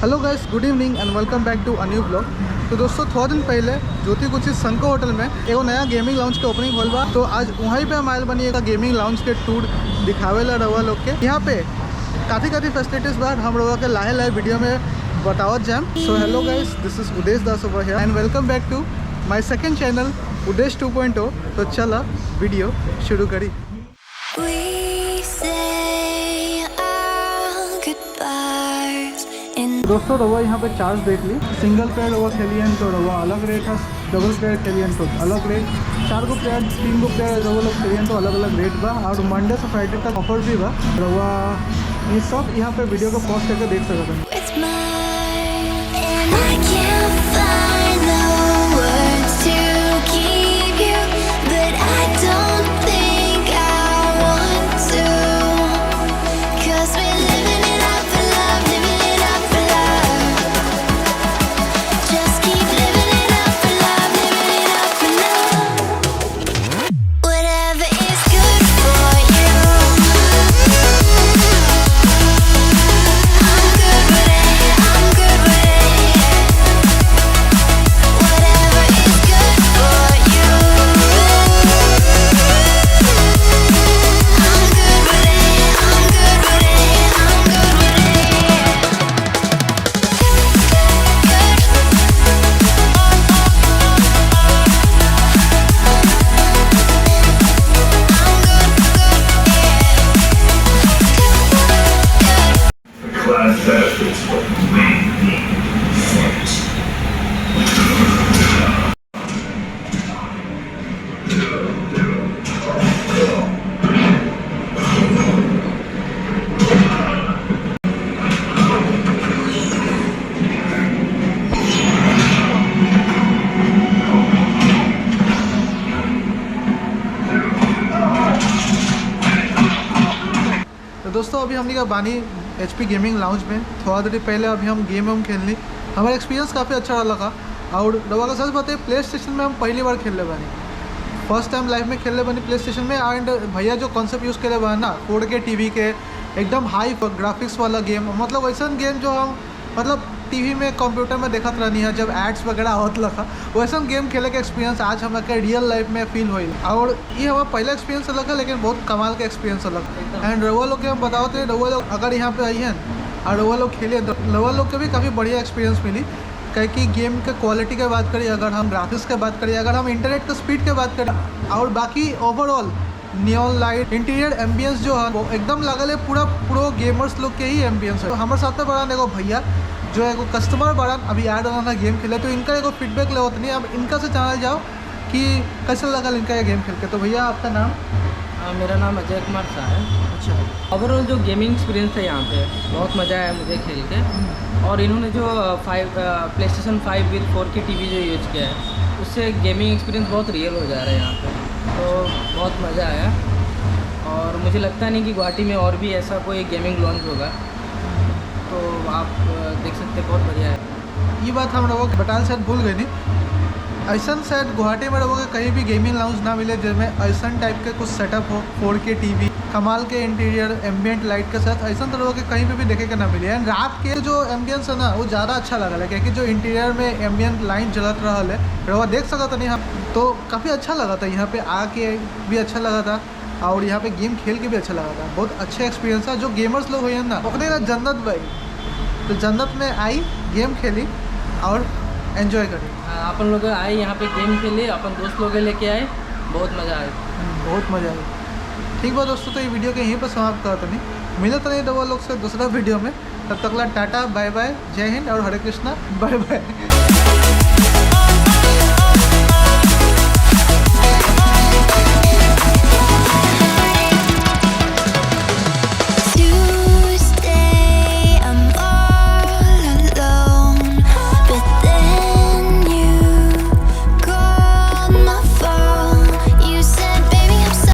Hello guys, good evening and welcome back to a new blog. तो दोस्तों, थोड़ा दिन पहले ज्योति कुछ संको होटल में एगो नया गेमिंग लाउंज के ओपनिंग होल बा। तो आज वहीं पे हम आयल बनी एक गेमिंग लाउंज के टूर दिखावेला रहुआ लोग के। यहाँ पे काफ़ी फैसिलिटीज़ बा, हम रहुआ के लाहे वीडियो में बतावत जाम। So hello guys, this is Udesh Das over here and welcome back to my second channel Udesh 2.0। तो चला वीडियो शुरू करी। दोस्तों रवा यहाँ पे चार्ज देख ली। सिंगल प्लेयर रवा खेलियन तो रवा अलग रेट है, डबल प्लेयर खेलियन तो अलग रेट, 4 गो प्लेयर 3 गो प्लेयर रवा लोग खेलियन तो अलग अलग रेट बा। और मंडे से फ्राइडे तक ऑफर भी बा। रवा ये सब यहाँ पे वीडियो को पॉज करके देख सकते हैं। तो दोस्तों, अभी हमने का बानी HP गेमिंग लाउंज में थोड़ा देर पहले अभी हम गेम खेल ली। हमारा एक्सपीरियंस काफ़ी अच्छा लगा। और रवा का सच बताइए, प्ले स्टेशन में हम पहली बार खेलने बानी, फर्स्ट टाइम लाइफ में खेलने बनी प्ले स्टेशन में। एंड भैया जो कॉन्सेप्ट यूज़ करे बा ना, 4K टीवी के एकदम हाई ग्राफिक्स वाला गेम, मतलब वैसा गेम जो हम मतलब टीवी में कंप्यूटर में देखत रहनी है जब एड्स वगैरह आवत लगा, वैसा गेम खेले का एक्सपीरियंस आज हमारे रियल लाइफ में फील हुई। और ये हमारा पहला एक्सपीरियंस अलग है, लेकिन बहुत कमाल का एक्सपीरियंस अलग है। एंड रवा लोग के हम बताओ, रवा लोग अगर यहाँ पे आई हैं और रवा लोग खेले तो रवा लोग के भी काफ़ी बढ़िया एक्सपीरियंस मिली। कि गेम के क्वालिटी की बात करें, अगर हम ग्राफिक्स की बात करें, अगर हम इंटरनेट के स्पीड की बात करें, और बाकी overall neon light interior ambience जो है वो एकदम लगल है पूरा प्रो गेमर्स लोग के ही एम्बियंस है। तो हमारे साथ में बड़ा एगो भैया जो है कस्टमर बड़ा अभी ऐड होना था गेम खेले, तो इनका एगो फीडबैक ले होता नहीं। अब इनका से जानल जाओ कि कैसे लगा इनका ये गेम खेल के। तो भैया आपका नाम? मेरा नाम अजय कुमार शाह है। अच्छा, ओवरऑल जो गेमिंग एक्सपीरियंस है यहाँ पे बहुत मज़ा आया मुझे खेल के। और इन्होंने जो PlayStation 5 विद 4K टीवी जो यूज़ किया है, उससे गेमिंग एक्सपीरियंस बहुत रियल हो जा रहा है यहाँ पे, तो बहुत मज़ा आया। और मुझे लगता नहीं कि गुवाहाटी में और भी ऐसा कोई गेमिंग लॉन्च होगा, तो आप देख सकते हैं, बहुत बढ़िया है। ये बात हम लोगों बताना शायद भूल गए नहीं, ऐसा शायद गुवाहाटी में लोगों के कहीं भी गेमिंग लाउंज ना मिले जिसमें ऐसा टाइप के कुछ सेटअप हो, 4K टीवी, कमाल के इंटीरियर एम्बियंट लाइट के साथ, ऐसा तो लोगों के कहीं पे भी देखे के ना मिले। एंड रात के जो एम्बियंस है ना, वो ज़्यादा अच्छा लगा है, क्योंकि जो इंटीरियर में एम्बियंट लाइट जलत रहा है रवा देख सका था नहीं हम, तो काफ़ी अच्छा लगा था। यहाँ पे आके भी अच्छा लगा था और यहाँ पे गेम खेल के भी अच्छा लगा था। बहुत अच्छा एक्सपीरियंस है। जो गेमर्स लोग हुए ना, ओकरे ना जन्नत भाई, तो जन्नत में आई, गेम खेली और एंजॉय करी। अपन लोग आए यहाँ पे गेम खेले, अपन दोस्त लोग लेके आए, बहुत मज़ा आया, बहुत मज़ा आई। ठीक बा दोस्तों, तो ये वीडियो के यहीं पर समाप्त करते नहीं, मिले तो नहीं दवा लोग से दूसरा वीडियो में। तब तक ला टाटा, बाय बाय, जय हिंद और हरे कृष्णा, बाय बाय।